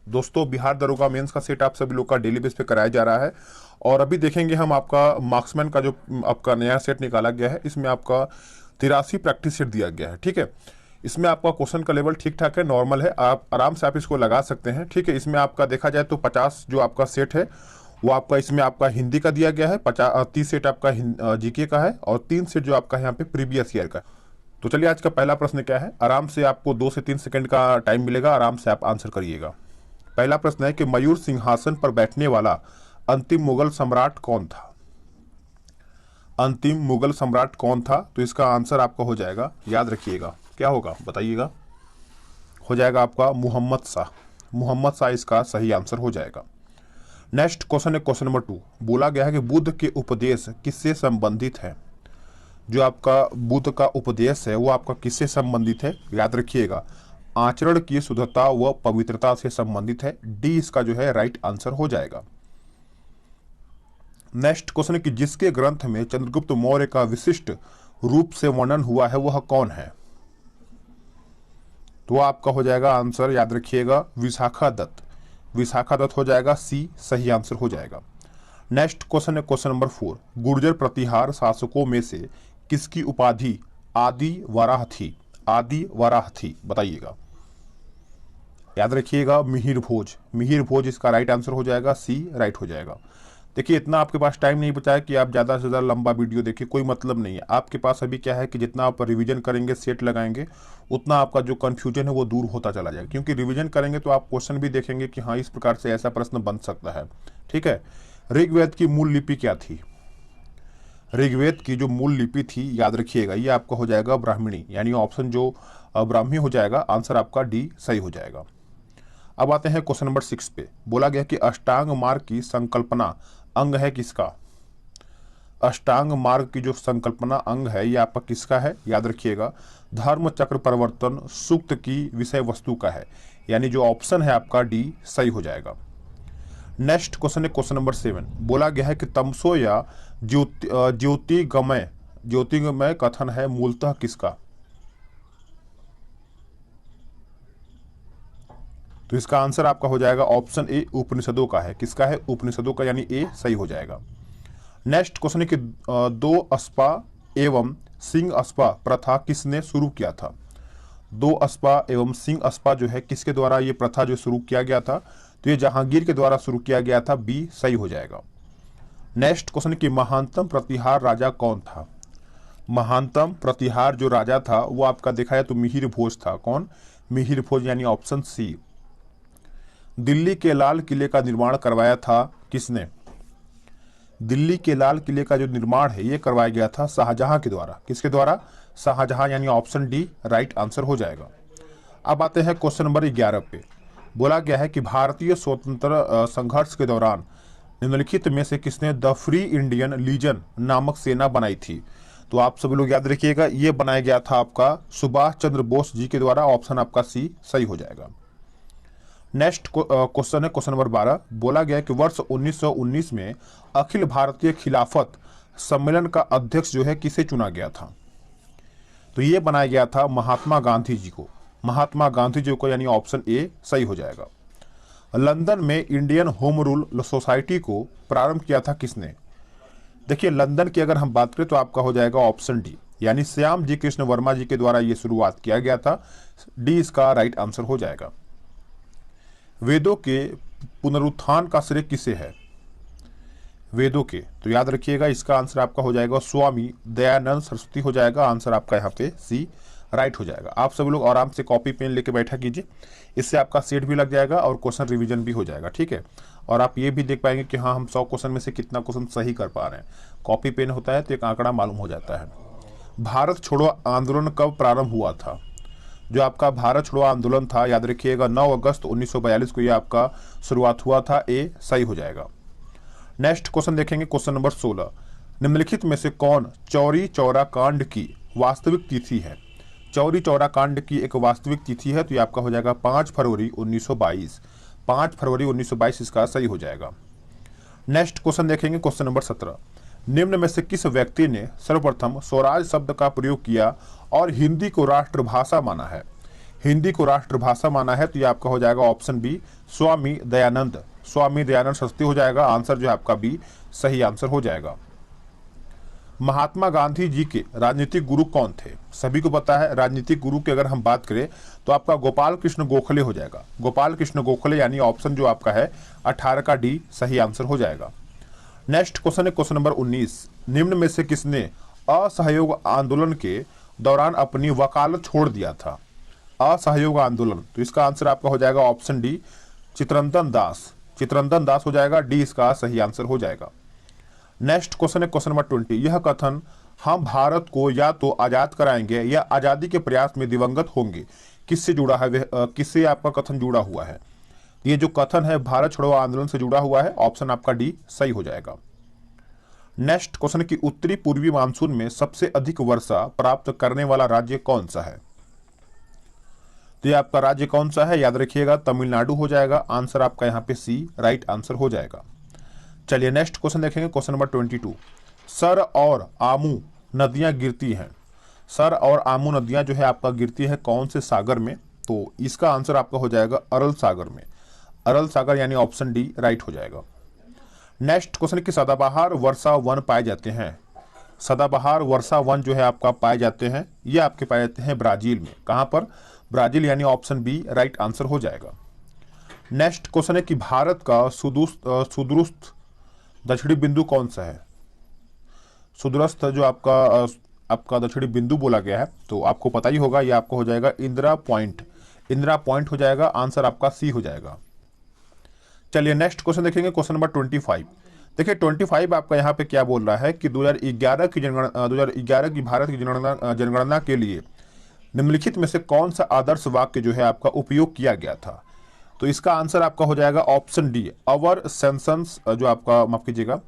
दोस्तों बिहार दरोगा मेंस का सेट आप सभी लोग का डेली बेस पे कराया जा रहा है और अभी देखेंगे हम आपका मार्क्समैन का जो आपका नया सेट निकाला गया है, इसमें आपका 83 प्रैक्टिस सेट दिया गया है। ठीक है, इसमें आपका क्वेश्चन का लेवल ठीक ठाक है, नॉर्मल है, आप आराम से आप इसको लगा सकते हैं। ठीक है, इसमें आपका देखा जाए तो 50 जो आपका सेट है वो आपका इसमें आपका हिंदी का दिया गया है, 30 सेट आपका जीके का है और 3 सेट जो आपका यहाँ पे प्रीवियस ईयर का है। तो चलिए आज का पहला प्रश्न क्या है, आराम से आपको 2 से 3 सेकंड का टाइम मिलेगा, आराम से आप आंसर करिएगा। पहला प्रश्न है कि मयूर सिंहासन पर बैठने वाला अंतिम मुगल सम्राट कौन था? अंतिम मुगल सम्राट कौन था? तो इसका आंसर आपका हो जाएगा, याद रखिएगा, क्या होगा बताइएगा, हो जाएगा आपका मोहम्मद शाह। मोहम्मद शाह इसका सही आंसर हो जाएगा। नेक्स्ट क्वेश्चन है क्वेश्चन नंबर 2। बोला गया है कि बुद्ध के उपदेश किससे संबंधित है? जो आपका बुद्ध का उपदेश है वो आपका किससे संबंधित है? याद रखिएगा, आचरण की शुद्धता व पवित्रता से संबंधित है। डी इसका जो है राइट आंसर हो जाएगा। नेक्स्ट क्वेश्चन है कि जिसके ग्रंथ में चंद्रगुप्त मौर्य का विशिष्ट रूप से वर्णन हुआ है वह कौन है? तो आपका हो जाएगा आंसर, याद रखिएगा, विशाखा दत्त। विशाखा दत्त हो जाएगा, सी सही आंसर हो जाएगा। नेक्स्ट क्वेश्चन है क्वेश्चन नंबर 4। गुर्जर प्रतिहार शासकों में से किसकी उपाधि आदि वराह थी? आदि वराह थी, बताइएगा। याद रखिएगा, मिहिर भोज। मिहिर भोज इसका राइट आंसर हो जाएगा, सी राइट हो जाएगा। देखिए इतना आपके पास टाइम नहीं बचा है कि आप ज़्यादा से ज़्यादा लंबा वीडियो देखिए, कोई मतलब नहीं है। आपके पास अभी क्या है कि जितना आप रिवीजन करेंगे, सेट लगाएंगे, उतना आपका जो कन्फ्यूजन है वो दूर होता चला जाएगा। क्योंकि रिवीजन करेंगे तो आप क्वेश्चन भी देखेंगे कि हाँ इस प्रकार से ऐसा प्रश्न बन सकता है। ठीक है, ऋग्वेद की मूल लिपि क्या थी? ऋग्वेद की जो मूल लिपि थी, याद रखिएगा, ये आपका हो जाएगा ब्राह्मणी, यानी ऑप्शन जो ब्राह्मी हो जाएगा, आंसर आपका डी सही हो जाएगा। अब आते हैं क्वेश्चन नंबर 6 पे। बोला गया कि अष्टांग मार्ग की संकल्पना अंग है किसका? अष्टांग मार्ग की जो संकल्पना अंग है ये आपका किसका है? याद रखिएगा, धर्म चक्र परिवर्तन सूक्त की विषय वस्तु का है, यानी जो ऑप्शन है आपका डी सही हो जाएगा। नेक्स्ट क्वेश्चन है क्वेश्चन नंबर 7। बोला गया है कि तमसो या ज्योतिर्गमय कथन है मूलतः किसका? तो इसका आंसर आपका हो जाएगा ऑप्शन ए, उपनिषदों का है। किसका है? उपनिषदों का, यानी ए सही हो जाएगा। नेक्स्ट क्वेश्चन है कि दो अस्पा एवं सिंह अस्पा प्रथा किसने शुरू किया था? दो अस्पा एवं सिंह अस्पा जो है किसके द्वारा ये प्रथा जो शुरू किया गया था? तो ये जहांगीर के द्वारा शुरू किया गया था, बी सही हो जाएगा। नेक्स्ट क्वेश्चन कि महानतम प्रतिहार राजा कौन था? महानतम प्रतिहार जो राजा था वो आपका देखा जाए तो मिहिर भोज था। कौन? मिहिर भोज, यानी ऑप्शन सी। दिल्ली के लाल किले का निर्माण करवाया था किसने? दिल्ली के लाल किले का जो निर्माण है ये करवाया गया था शाहजहां के द्वारा। किसके द्वारा? शाहजहां, यानी ऑप्शन डी राइट आंसर हो जाएगा। अब आते हैं क्वेश्चन नंबर 11 पे। बोला गया है कि भारतीय स्वतंत्रता संघर्ष के दौरान निम्नलिखित में से किसने द फ्री इंडियन लीजन नामक सेना बनाई थी? तो आप सभी लोग याद रखिएगा, ये बनाया गया था आपका सुभाष चंद्र बोस जी के द्वारा। ऑप्शन आपका सी सही हो जाएगा। नेक्स्ट क्वेश्चन है क्वेश्चन नंबर 12। बोला गया कि वर्ष 1919 में अखिल भारतीय खिलाफत सम्मेलन का अध्यक्ष जो है किसे चुना गया था? तो ये बनाया गया था महात्मा गांधी जी को। महात्मा गांधी जी को, यानी ऑप्शन ए सही हो जाएगा। लंदन में इंडियन होम रूल सोसाइटी को प्रारंभ किया था किसने? देखिए लंदन की अगर हम बात करें तो आपका हो जाएगा ऑप्शन डी, यानी श्याम जी कृष्ण वर्मा जी के द्वारा ये शुरुआत किया गया था। डी इसका राइट आंसर हो जाएगा। वेदों के पुनरुत्थान का श्रेय किसे है? वेदों के, तो याद रखिएगा इसका आंसर आपका हो जाएगा स्वामी दयानंद सरस्वती हो जाएगा। आंसर आपका यहाँ पे सी राइट हो जाएगा। आप सभी लोग आराम से कॉपी पेन लेके बैठा कीजिए, इससे आपका सेट भी लग जाएगा और क्वेश्चन रिवीजन भी हो जाएगा। ठीक है, और आप ये भी देख पाएंगे कि हाँ हम 100 क्वेश्चन में से कितना क्वेश्चन सही कर पा रहे हैं। कॉपी पेन होता है तो एक आंकड़ा मालूम हो जाता है। भारत छोड़ो आंदोलन कब प्रारंभ हुआ था? जो आपका भारत छोड़ो आंदोलन था, याद रखिएगा 9 अगस्त 1942 को ये आपका शुरुआत हुआ था। ए सही हो जाएगा। नेक्स्ट क्वेश्चन देखेंगे क्वेश्चन नंबर 16। निम्नलिखित में से कौन चौरी चौरा कांड की वास्तविक तिथि है? चौरी चौरा कांड की एक वास्तविक तिथि है, तो ये आपका हो जाएगा 5 फरवरी 1922। 5 फरवरी 1922 इसका सही हो जाएगा। नेक्स्ट क्वेश्चन देखेंगे क्वेश्चन नंबर 17। निम्न में से किस व्यक्ति ने सर्वप्रथम स्वराज शब्द का प्रयोग किया और हिंदी को राष्ट्रभाषा माना है? हिंदी को राष्ट्रभाषा माना है, तो ये आपका हो जाएगा ऑप्शन बी स्वामी दयानंद। स्वामी दयानंद सरस्वती हो जाएगा, आंसर जो है आपका बी सही आंसर हो जाएगा। महात्मा गांधी जी के राजनीतिक गुरु कौन थे? सभी को पता है, राजनीतिक गुरु की अगर हम बात करें तो आपका गोपाल कृष्ण गोखले हो जाएगा। गोपाल कृष्ण गोखले यानी ऑप्शन जो आपका है 18 का डी सही आंसर हो जाएगा। नेक्स्ट क्वेश्चन है क्वेश्चन नंबर 19। निम्न में से किसने असहयोग आंदोलन के दौरान अपनी वकालत छोड़ दिया था? असहयोग आंदोलन, तो इसका आंसर आपका हो जाएगा ऑप्शन डी चित्ररंजन दास। चित्ररंजन दास हो जाएगा, डी इसका सही आंसर हो जाएगा। नेक्स्ट क्वेश्चन है क्वेश्चन नंबर 20। यह कथन हम भारत को या तो आजाद कराएंगे या आजादी के प्रयास में दिवंगत होंगे, किससे जुड़ा है? किससे आपका कथन जुड़ा हुआ है? ये जो कथन है भारत छोड़ो आंदोलन से जुड़ा हुआ है, ऑप्शन आपका डी सही हो जाएगा। नेक्स्ट क्वेश्चन की उत्तरी पूर्वी मानसून में सबसे अधिक वर्षा प्राप्त करने वाला राज्य कौन सा है? तो ये आपका राज्य कौन सा है? याद रखिएगा तमिलनाडु हो जाएगा, आंसर आपका यहाँ पे सी राइट आंसर हो जाएगा। चलिए नेक्स्ट क्वेश्चन देखेंगे क्वेश्चन नंबर 22। सर और आमू नदियां गिरती हैं। सर और आमू नदियां जो है आपका गिरती है कौन से सागर में? तो इसका आंसर आपका हो जाएगा अरल सागर में। अरल सागर यानी ऑप्शन डी राइट हो जाएगा। नेक्स्ट क्वेश्चन की सदाबहार वर्षा वन पाए जाते हैं। सदाबहार वर्षा वन जो है आपका पाए जाते हैं, ये आपके पाए जाते हैं ब्राजील में। कहां पर? ब्राजील यानी ऑप्शन बी राइट आंसर हो जाएगा। नेक्स्ट क्वेश्चन है कि भारत का सुदूरस्थ दक्षिणी बिंदु कौन सा है? सुदूरस्थ जो आपका दक्षिणी बिंदु बोला गया है, तो आपको पता ही होगा, ये आपको हो जाएगा इंदिरा पॉइंट। इंदिरा पॉइंट हो जाएगा, आंसर आपका सी हो जाएगा। चलिए नेक्स्ट क्वेश्चन देखेंगे क्वेश्चन नंबर 25। देखिए 25 आपका यहाँ पे क्या बोल रहा है कि 2011 की भारत की जनगणना के लिए निम्नलिखित में से कौन सा आदर्श वाक्य जो है आपका उपयोग किया गया था? तो इसका आंसर आपका हो जाएगा ऑप्शन डी अवर सेंसस, जो आपका माफ कीजिएगा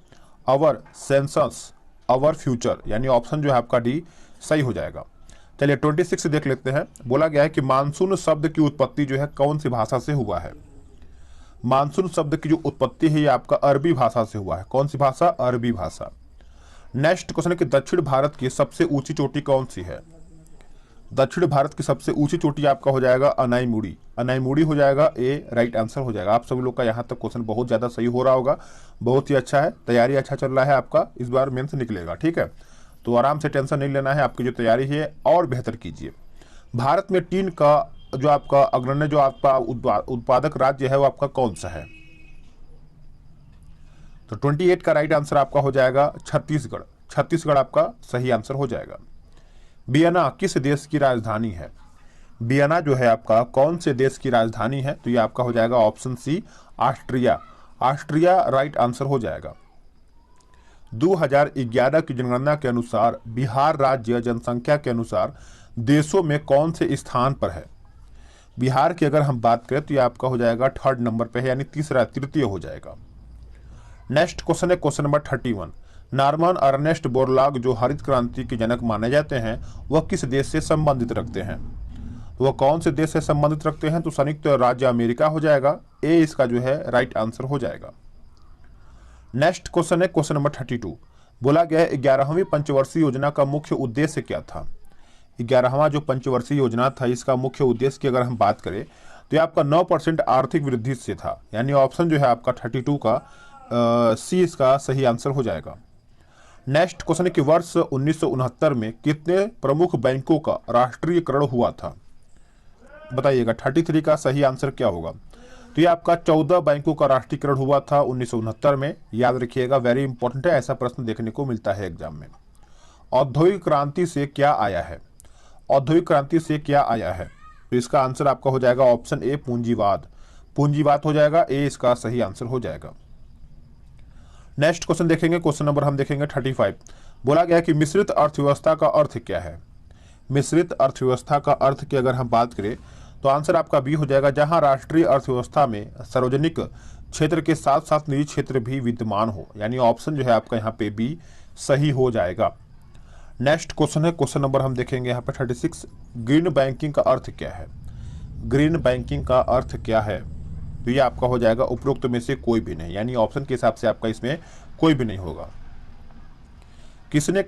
अवर सेंसस अवर फ्यूचर, यानी ऑप्शन जो है आपका डी सही हो जाएगा। चलिए 26 देख लेते हैं। बोला गया है कि मानसून शब्द की उत्पत्ति जो है कौन सी भाषा से हुआ है? मानसून शब्द की जो उत्पत्ति है ये आपका अरबी भाषा से हुआ है। कौन सी भाषा? अरबी भाषा। नेक्स्ट क्वेश्चन है कि दक्षिण भारत की सबसे ऊंची चोटी कौन सी है? दक्षिण भारत की सबसे ऊंची चोटी आपका हो जाएगा अनाईमुड़ी। अनाईमुड़ी हो जाएगा, ए राइट आंसर हो जाएगा। आप सभी लोग का यहाँ तक क्वेश्चन बहुत ज्यादा सही हो रहा होगा, बहुत ही अच्छा है, तैयारी अच्छा चल रहा है आपका, इस बार मेंस निकलेगा, ठीक है। तो आराम से टेंशन नहीं लेना है, आपकी जो तैयारी है और बेहतर कीजिए। भारत में टीन का जो आपका अग्रणी जो आपका उत्पादक राज्य है वो आपका कौन सा है? तो 28 का राइट आंसर आपका हो जाएगा छत्तीसगढ़। छत्तीसगढ़ आपका सही आंसर हो जाएगा। वियना किस देश की राजधानी है? वियना जो है आपका कौन से देश की राजधानी है? तो ये आपका हो जाएगा option C Austria. Austria right answer हो जाएगा। 2011 की जनगणना के अनुसार बिहार राज्य जनसंख्या के अनुसार देशों में कौन से स्थान पर है? बिहार की अगर हम बात करें तो ये आपका हो जाएगा 3rd नंबर पे है, यानी तृतीय हो जाएगा। नेक्स्ट क्वेश्चन है question number 31। Norman Ernest Borlaug जो हरित क्रांति के जनक माने जाते हैं वह किस देश से संबंधित रखते हैं? वह कौन से देश से संबंधित रखते हैं? तो संयुक्त राज्य अमेरिका हो जाएगा, ए इसका जो है राइट आंसर हो जाएगा। नेक्स्ट क्वेश्चन है क्वेश्चन नंबर 32। बोला गया 11वीं पंचवर्षीय योजना का मुख्य उद्देश्य क्या था? 11वां जो पंचवर्षीय योजना था इसका मुख्य उद्देश्य की अगर हम बात करें तो ये आपका 9% आर्थिक वृद्धि से था, यानी ऑप्शन जो है आपका 32 का सी इसका सही आंसर हो जाएगा। नेक्स्ट क्वेश्चन है कि वर्ष 1969 में कितने प्रमुख बैंकों का राष्ट्रीयकरण हुआ था? बताइएगा 33 का सही आंसर क्या होगा? तो ये आपका 14 बैंकों का राष्ट्रीयकरण हुआ था 1969 में। याद रखिएगा, वेरी इंपॉर्टेंट है, ऐसा प्रश्न देखने को मिलता है एग्जाम में। औद्योगिक क्रांति से क्या आया है? औद्योगिक क्रांति से क्या आया है? तो इसका आंसर आपका हो जाएगा ऑप्शन ए पूंजीवाद। पूंजीवाद हो जाएगा, ए इसका सही आंसर हो जाएगा। नेक्स्ट क्वेश्चन देखेंगे, क्वेश्चन नंबर हम देखेंगे 35। बोला गया कि मिश्रित अर्थव्यवस्था का अर्थ क्या है? मिश्रित अर्थव्यवस्था का अर्थ की अगर हम बात करें तो आंसर आपका बी हो जाएगा, जहां राष्ट्रीय अर्थव्यवस्था में सार्वजनिक क्षेत्र के साथ साथ निजी क्षेत्र भी विद्यमान हो, यानी ऑप्शन जो है आपका यहाँ पे बी सही हो जाएगा। नेक्स्ट क्वेश्चन है क्वेश्चन नंबर हम देखेंगे यहाँ पे 36। ग्रीन बैंकिंग का अर्थ क्या है? ग्रीन बैंकिंग का अर्थ क्या है? तो ये आपका हो जाएगा उपरोक्त में से कोई भी नहीं, यानी ऑप्शन के हिसाब से आपका इसमें कोई भी नहीं होगा। किसने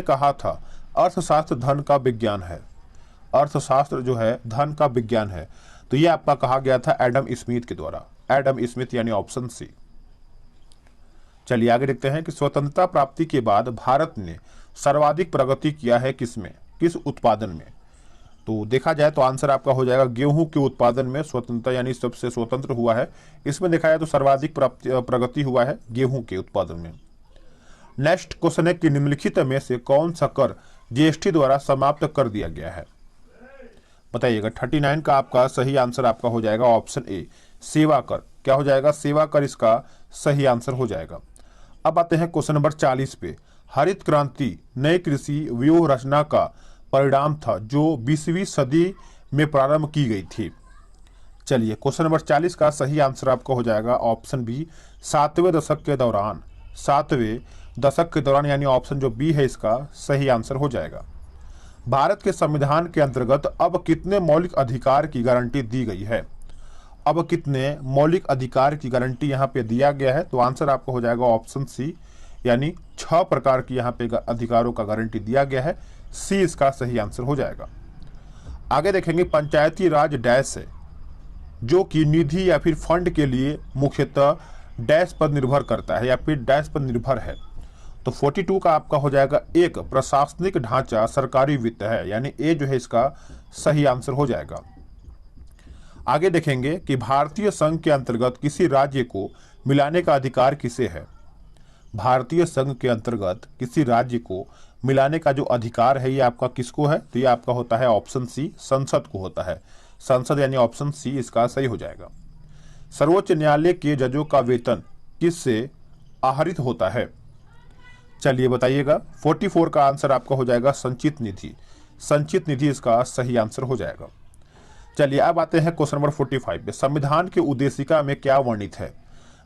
कहा था अर्थशास्त्र धन का विज्ञान है? अर्थशास्त्र जो है धन का विज्ञान है। तो ये आपका कहा गया था एडम स्मिथ के द्वारा, एडम स्मिथ यानी ऑप्शन सी। चलिए आगे देखते हैं कि स्वतंत्रता प्राप्ति के बाद भारत ने सर्वाधिक प्रगति किया है किसमें, किस उत्पादन में। तो देखा जाए तो आंसर आपका हो जाएगा गेहूं के उत्पादन में स्वतंत्रता यानी सबसे स्वतंत्र हुआ है, इसमें देखा जाए तो सर्वाधिक प्रगति हुआ है गेहूं के उत्पादन में। नेक्स्ट क्वेश्चन है कि निम्नलिखित में से कौन सा कर जीएसटी द्वारा समाप्त कर दिया गया है, बताइएगा। 39 का आपका सही आंसर आपका हो जाएगा ऑप्शन ए सेवा कर। क्या हो जाएगा, सेवा कर इसका सही आंसर हो जाएगा। अब आते हैं क्वेश्चन नंबर 40 पे। हरित क्रांति नई कृषि व्यूह रचना का परिणाम था जो 20वीं सदी में प्रारंभ की गई थी। चलिए क्वेश्चन नंबर 40 का सही आंसर आपका हो जाएगा ऑप्शन बी 7वें दशक के दौरान। 7वें दशक के दौरान यानी ऑप्शन जो बी है इसका सही आंसर हो जाएगा। भारत के संविधान के अंतर्गत अब कितने मौलिक अधिकार की गारंटी दी गई है, अब कितने मौलिक अधिकार की गारंटी यहाँ पे दिया गया है। तो आंसर आपको हो जाएगा ऑप्शन सी यानी 6 प्रकार की यहाँ पे अधिकारों का गारंटी दिया गया है, सी इसका सही आंसर हो जाएगा। आगे देखेंगे पंचायती राज डैश है जो कि निधि या फिर फंड के लिए मुख्यतः डैश पर निर्भर करता है या फिर डैश पर निर्भर है। तो 42 का आपका हो जाएगा एक प्रशासनिक ढांचा सरकारी वित्त है, यानी ए जो है इसका सही आंसर हो जाएगा। आगे देखेंगे कि भारतीय संघ के अंतर्गत किसी राज्य को मिलाने का अधिकार किसे है। भारतीय संघ के अंतर्गत किसी राज्य को मिलाने का जो अधिकार है ये आपका किसको है, तो ये आपका होता है ऑप्शन सी संसद को होता है। संसद यानी ऑप्शन सी इसका सही हो जाएगा। सर्वोच्च न्यायालय के जजों का वेतन किससे आहरित होता है, चलिए बताइएगा। 44 का आंसर आपका हो जाएगा संचित निधि, संचित निधि इसका सही आंसर हो जाएगा। चलिए अब आते हैं क्वेश्चन नंबर 45 पे। संविधान के उद्देशिका में क्या वर्णित है।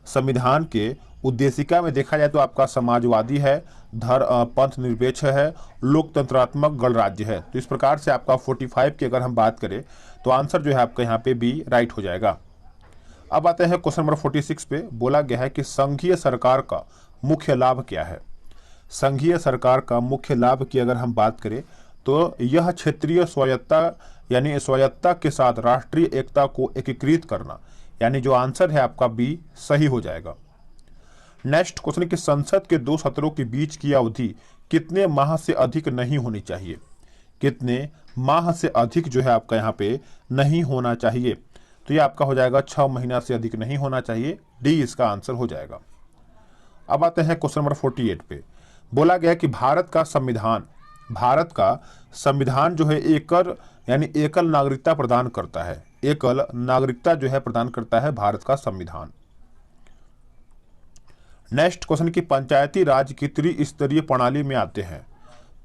संविधान के उद्देशिका में देखा जाए तो आपका समाजवादी है, पंथ निरपेक्ष है, लोकतंत्रात्मक गणराज्य है। तो इस प्रकार से आपका 45 की अगर हम बात करें तो आंसर जो है आपका यहाँ पे बी राइट हो जाएगा। अब आते हैं क्वेश्चन नंबर 46 पे। बोला गया है कि संघीय सरकार का मुख्य लाभ क्या है। संघीय सरकार का मुख्य लाभ की अगर हम बात करें तो यह क्षेत्रीय स्वायत्ता यानी स्वायत्ता के साथ राष्ट्रीय एकता को एकीकृत करना, यानी जो आंसर है आपका बी सही हो जाएगा। नेक्स्ट क्वेश्चन कि संसद के 2 सत्रों के बीच की अवधि कितने माह से अधिक नहीं होनी चाहिए, कितने माह से अधिक जो है आपका यहाँ पे नहीं होना चाहिए। तो ये आपका हो जाएगा 6 महीना से अधिक नहीं होना चाहिए, डी इसका आंसर हो जाएगा। अब आते हैं क्वेश्चन नंबर 48 पे। बोला गया कि भारत का संविधान जो है एकल नागरिकता प्रदान करता है, एकल नागरिकता जो है प्रदान करता है भारत का संविधान। नेक्स्ट क्वेश्चन की पंचायती राज की त्रिस्तरीय प्रणाली में आते हैं।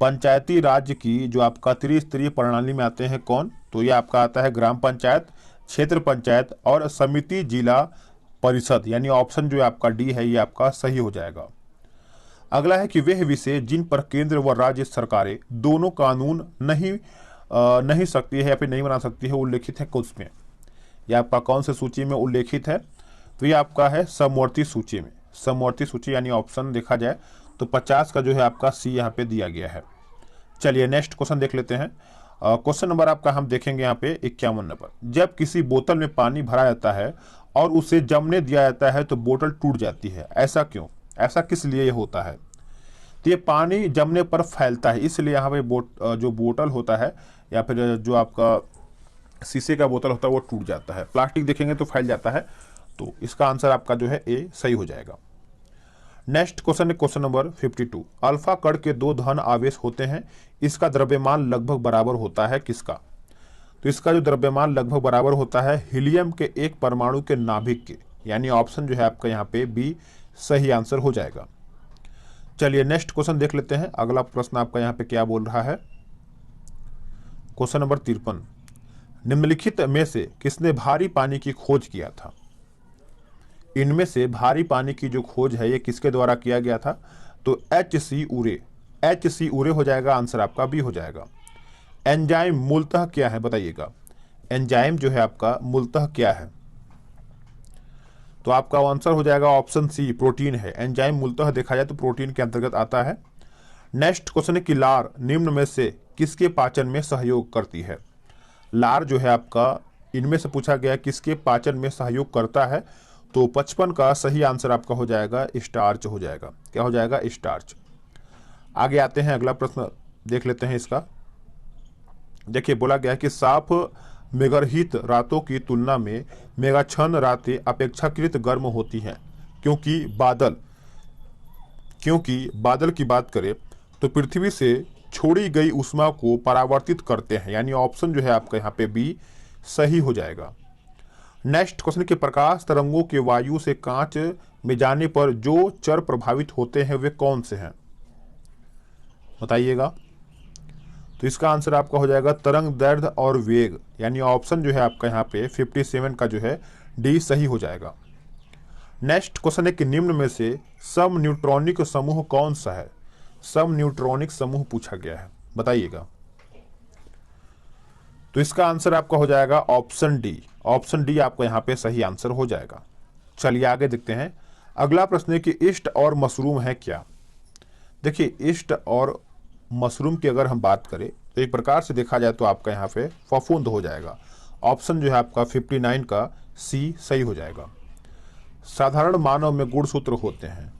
पंचायती राज की जो आपका त्रिस्तरीय प्रणाली में आते हैं कौन, तो ये आपका आता है ग्राम पंचायत, क्षेत्र पंचायत और समिति जिला परिषद, यानी ऑप्शन जो आपका डी है ये आपका सही हो जाएगा। अगला है कि वह विषय जिन पर केंद्र व राज्य सरकारें दोनों कानून नहीं सकती है या फिर नहीं बना सकती है उल्लेखित है किसमें, यह आपका कौन से सूची में उल्लेखित है, तो ये आपका है समवर्ती सूची में। समवर्ती सूची यानी ऑप्शन देखा जाए तो 50 का जो है आपका सी यहाँ पे दिया गया है। चलिए नेक्स्ट क्वेश्चन देख लेते हैं। क्वेश्चन नंबर आपका हम देखेंगे यहाँ पे 51 नंबर। जब किसी बोतल में पानी भरा जाता है और उसे जमने दिया जाता है तो बोतल टूट जाती है, ऐसा क्यों, ऐसा किस लिए ये होता है। तो ये पानी जमने पर फैलता है, इसलिए यहाँ पे जो बोतल होता है या फिर जो आपका शीशे का बोतल होता है वो टूट जाता है, प्लास्टिक देखेंगे तो फैल जाता है। तो इसका आंसर आपका जो है ए सही हो जाएगा। नेक्स्ट क्वेश्चन है क्वेश्चन नंबर 52। अल्फा कण के 2 धन आवेश होते हैं, इसका द्रव्यमान लगभग बराबर होता है किसका। तो इसका जो द्रव्यमान लगभग बराबर होता है हीलियम के एक परमाणु के नाभिक के, यानी ऑप्शन जो है आपका यहाँ पे बी सही आंसर हो जाएगा। चलिए नेक्स्ट क्वेश्चन देख लेते हैं। अगला प्रश्न आपका यहाँ पे क्या बोल रहा है। Question number 53। निम्नलिखित में से किसने भारी पानी की खोज किया था। इनमें से भारी पानी की जो खोज है ये किसके द्वारा किया गया था, तो एच.सी. उरे, एच.सी. उरे हो जाएगा, आंसर आपका बी हो जाएगा। एंजाइम मूलतः क्या है बताइएगा, एंजाइम जो है आपका मूलतः क्या है, तो आपका आंसर हो जाएगा ऑप्शन सी प्रोटीन है। एंजाइम मूलतः देखा जाए तो प्रोटीन के अंतर्गत आता है। नेक्स्ट क्वेश्चन है कि लार निम्न में से किसके पाचन में सहयोग करती है। लार जो है आपका, इनमें से पूछा गया किसके पाचन में सहयोग करता है, तो 55 का सही आंसर आपका हो जाएगा स्टार्च हो जाएगा। क्या हो जाएगा? स्टार्च। आगे आते हैं, अगला प्रश्न देख लेते हैं इसका। देखिए बोला गया है कि साफ मेघरहित रातों की तुलना में मेघाच्छन्न रातें अपेक्षाकृत गर्म होती हैं, क्योंकि बादल की बात करें तो पृथ्वी से छोड़ी गई ऊष्मा को परावर्तित करते हैं, यानी ऑप्शन जो है आपका यहाँ पे बी सही हो जाएगा। नेक्स्ट क्वेश्चन के प्रकाश तरंगों के वायु से कांच में जाने पर जो चर प्रभावित होते हैं वे कौन से हैं, बताइएगा। तो इसका आंसर आपका हो जाएगा तरंग दैर्ध्य और वेग, यानी ऑप्शन जो है आपका यहाँ पे 57 का जो है डी सही हो जाएगा। नेक्स्ट क्वेश्चन है कि निम्न में से सम न्यूट्रॉनिक समूह कौन सा है? सम न्यूट्रॉनिक समूह पूछा गया है, बताइएगा। तो इसका आंसर आपका हो जाएगा ऑप्शन डी। ऑप्शन डी आपका यहाँ पे सही आंसर हो जाएगा। चलिए आगे देखते हैं। अगला प्रश्न है कि ईस्ट और मशरूम है क्या? देखिए ईस्ट और मशरूम की अगर हम बात करें तो एक प्रकार से देखा जाए तो आपका यहाँ पे फफूंद हो जाएगा। ऑप्शन जो है आपका 59 का सी सही हो जाएगा। साधारण मानव में गुणसूत्र होते हैं,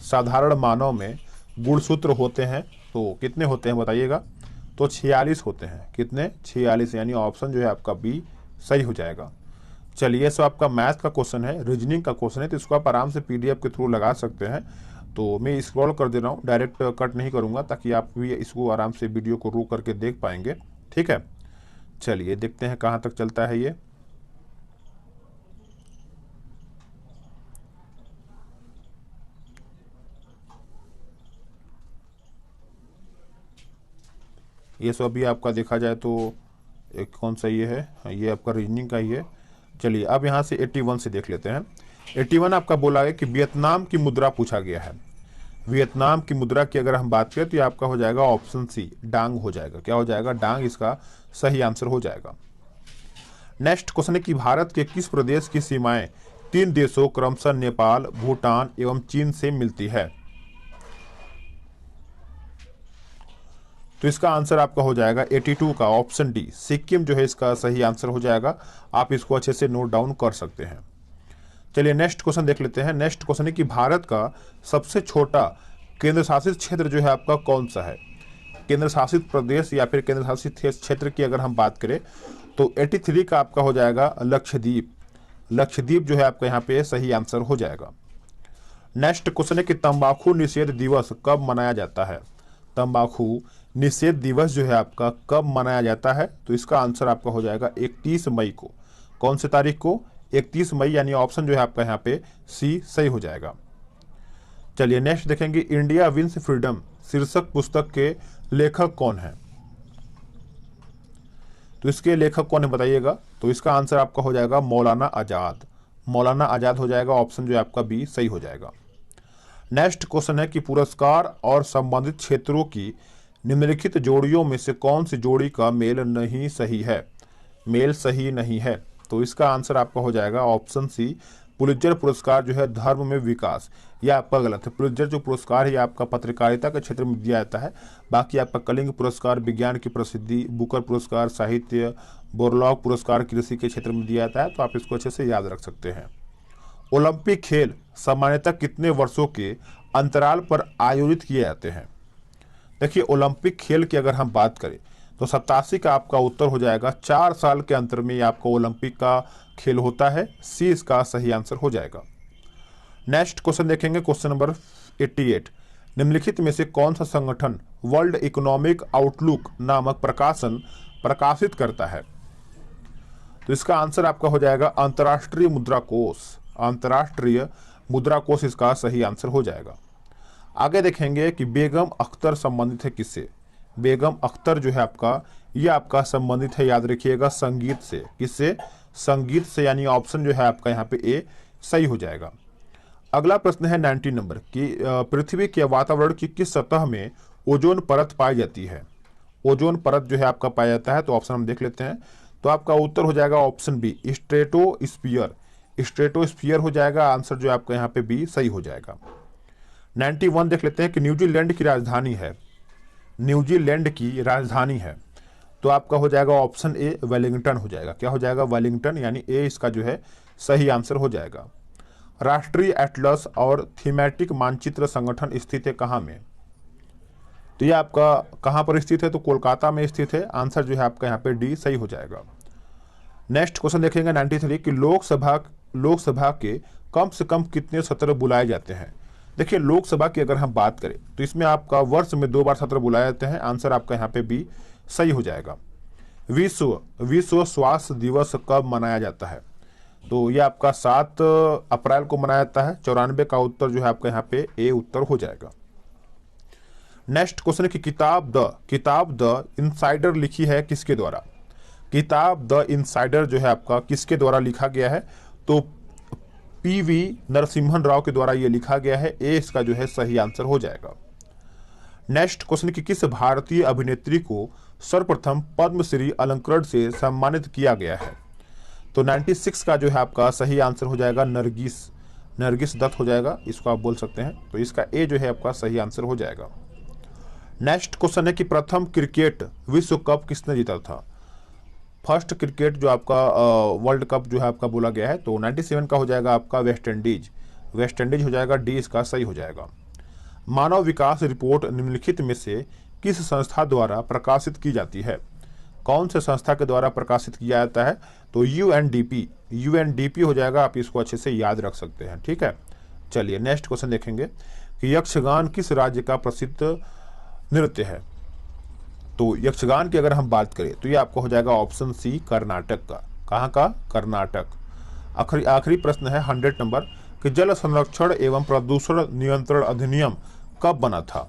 साधारण मानव में गुणसूत्र होते हैं तो कितने होते हैं बताइएगा? तो 46 होते हैं। कितने? 46, यानी ऑप्शन जो है आपका बी सही हो जाएगा। चलिए सो आपका मैथ का क्वेश्चन है, रीजनिंग का क्वेश्चन है, तो इसको आप आराम से पीडीएफ के थ्रू लगा सकते हैं। तो मैं स्क्रॉल कर दे रहा हूँ, डायरेक्ट कट नहीं करूँगा ताकि आप भी इसको आराम से वीडियो को रोक करके देख पाएंगे। ठीक है, चलिए देखते हैं कहाँ तक चलता है ये। ये सब भी आपका देखा जाए तो एक कौन सा ये है, ये आपका रीजनिंग का ही है। चलिए अब यहाँ से 81 से देख लेते हैं। 81 आपका बोला है कि वियतनाम की मुद्रा पूछा गया है। वियतनाम की मुद्रा की अगर हम बात करें तो ये आपका हो जाएगा ऑप्शन सी डांग हो जाएगा। क्या हो जाएगा? डांग इसका सही आंसर हो जाएगा। नेक्स्ट क्वेश्चन है कि भारत के किस प्रदेश की सीमाएं 3 देशों क्रमशः नेपाल, भूटान एवं चीन से मिलती है? तो इसका आंसर आपका हो जाएगा 82 का ऑप्शन डी सिक्किम जो है इसका सही आंसर हो जाएगा। आप इसको अच्छे से नोट डाउन कर सकते हैं। चलिए नेक्स्ट क्वेश्चन देख लेते हैं। नेक्स्ट क्वेश्चन है कि भारत का सबसे छोटा केंद्र शासित क्षेत्र जो है आपका कौन सा है? केंद्र शासित प्रदेश या फिर केंद्र शासित क्षेत्र की अगर हम बात करें तो 83 का आपका हो जाएगा लक्षद्वीप। लक्षद्वीप जो है आपका यहाँ पे सही आंसर हो जाएगा। नेक्स्ट क्वेश्चन है कि तंबाकू निषेध दिवस कब मनाया जाता है? तंबाकू निषेध दिवस जो है आपका कब मनाया जाता है? तो इसका आंसर आपका हो जाएगा 31 मई को। कौन से तारीख को? 31 मई, यानी ऑप्शन जो है आपका यहाँ पे सी सही हो जाएगा। चलिए नेक्स्ट देखेंगे। इंडिया विंस फ्रीडम शीर्षक पुस्तक के लेखक कौन है? तो इसके लेखक कौन है बताइएगा। तो इसका आंसर आपका हो जाएगा मौलाना आजाद। मौलाना आजाद हो जाएगा। ऑप्शन जो है आपका बी सही हो जाएगा। नेक्स्ट क्वेश्चन है कि पुरस्कार और संबंधित क्षेत्रों की निम्नलिखित जोड़ियों में से कौन सी जोड़ी का मेल नहीं सही है? मेल सही नहीं है। तो इसका आंसर आपका हो जाएगा ऑप्शन सी पुलित्जर पुरस्कार जो है धर्म में विकास। यह आपका गलत है। पुलित्जर जो पुरस्कार है आपका पत्रकारिता के क्षेत्र में दिया जाता है। बाकी आपका कलिंग पुरस्कार विज्ञान की प्रसिद्धि, बुकर पुरस्कार साहित्य, बोरलॉग पुरस्कार कृषि के क्षेत्र में दिया जाता है। तो आप इसको अच्छे से याद रख सकते हैं। ओलंपिक खेल सामान्यतः कितने वर्षों के अंतराल पर आयोजित किए जाते हैं? देखिए ओलंपिक खेल की अगर हम बात करें तो 87 का आपका उत्तर हो जाएगा 4 साल के अंतर में आपका ओलंपिक का खेल होता है। सी इसका सही आंसर हो जाएगा। नेक्स्ट क्वेश्चन देखेंगे, क्वेश्चन नंबर 88। निम्नलिखित में से कौन सा संगठन वर्ल्ड इकोनॉमिक आउटलुक नामक प्रकाशन प्रकाशित करता है? तो इसका आंसर आपका हो जाएगा अंतर्राष्ट्रीय मुद्रा कोष। अंतर्राष्ट्रीय मुद्रा कोष इसका सही आंसर हो जाएगा। आगे देखेंगे कि बेगम अख्तर संबंधित है किससे? बेगम अख्तर जो है आपका ये आपका संबंधित है, याद रखिएगा, संगीत से। किससे? संगीत से, यानी ऑप्शन जो है आपका यहाँ पे ए सही हो जाएगा। अगला प्रश्न है 90 नंबर कि पृथ्वी के वातावरण की किस सतह में ओजोन परत पाई जाती है? ओजोन परत जो है आपका पाया जाता है। तो ऑप्शन हम देख लेते हैं। तो आपका उत्तर हो जाएगा ऑप्शन बी स्ट्रेटोस्फीयर। स्ट्रेटोस्फीयर हो जाएगा। आंसर जो है आपका यहाँ पे बी सही हो जाएगा। 91 देख लेते हैं कि न्यूजीलैंड की राजधानी है। न्यूजीलैंड की राजधानी है। तो आपका हो जाएगा ऑप्शन ए वेलिंगटन हो जाएगा। क्या हो जाएगा? वेलिंगटन, यानी ए इसका जो है सही आंसर हो जाएगा। राष्ट्रीय एटलस और थीमेटिक मानचित्र संगठन स्थित है कहाँ में? तो ये आपका कहाँ पर स्थित है? तो कोलकाता में स्थित है। आंसर जो है आपका यहाँ पे डी सही हो जाएगा। नेक्स्ट क्वेश्चन देखेंगे 93 कि लोकसभा के कम से कम कितने सत्र बुलाए जाते हैं? देखिए, लोकसभा की अगर हम बात करें तो इसमें आपका वर्ष में 2 बार सत्र बुलाए जाते हैं। आंसर आपका यहाँ पे बी सही हो जाएगा। विश्व स्वास्थ्य दिवस कब मनाया जाता है? तो ये आपका 7 अप्रैल को मनाया जाता है। 94 का उत्तर जो है आपका यहाँ पे ए उत्तर हो जाएगा। नेक्स्ट क्वेश्चन है कि किताब द इनसाइडर लिखी है किसके द्वारा? किताब द इनसाइडर जो है आपका किसके द्वारा लिखा गया है? तो पीवी नरसिम्हन राव के द्वारा ये लिखा गया है। ए इसका जो है सही आंसर हो जाएगा। नेक्स्ट क्वेश्चन कि किस भारतीय अभिनेत्री को सर्वप्रथम पद्मश्री अलंकरण से सम्मानित किया गया है? तो 96 का जो है आपका सही आंसर हो जाएगा नरगिस दत्त हो जाएगा, इसको आप बोल सकते हैं। तो इसका ए जो है आपका सही आंसर हो जाएगा। नेक्स्ट क्वेश्चन है कि प्रथम क्रिकेट विश्व कप किसने जीता था? फर्स्ट क्रिकेट जो आपका वर्ल्ड कप जो है आपका बोला गया है, तो 97 का हो जाएगा आपका वेस्ट इंडीज हो जाएगा। डी इसका सही हो जाएगा। मानव विकास रिपोर्ट निम्नलिखित में से किस संस्था द्वारा प्रकाशित की जाती है? कौन से संस्था के द्वारा प्रकाशित किया जाता है? तो यूएनडीपी हो जाएगा। आप इसको अच्छे से याद रख सकते हैं, ठीक है। चलिए नेक्स्ट क्वेश्चन देखेंगे कि यक्षगान किस राज्य का प्रसिद्ध नृत्य है? तो यक्षगान की अगर हम बात करें तो ये आपको हो जाएगा ऑप्शन सी कर्नाटक का। कहाँ का? कर्नाटक। आखिरी प्रश्न है 100 नंबर कि जल संरक्षण एवं प्रदूषण नियंत्रण अधिनियम कब बना था?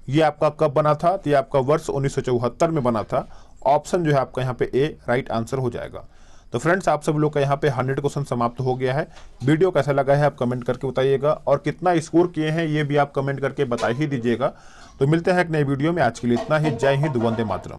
ये आपका कब बना था? तो ये आपका वर्ष 1974 में बना था। ऑप्शन जो है आपका यहाँ पे ए राइट आंसर हो जाएगा। तो फ्रेंड्स, आप सब लोग का यहाँ पे 100 क्वेश्चन समाप्त हो गया है। वीडियो कैसा लगा है आप कमेंट करके बताइएगा, और कितना स्कोर किए हैं ये भी आप कमेंट करके बता ही दीजिएगा। तो मिलते हैं एक नई वीडियो में। आज के लिए इतना ही। जय हिंद, वंदे मातरम।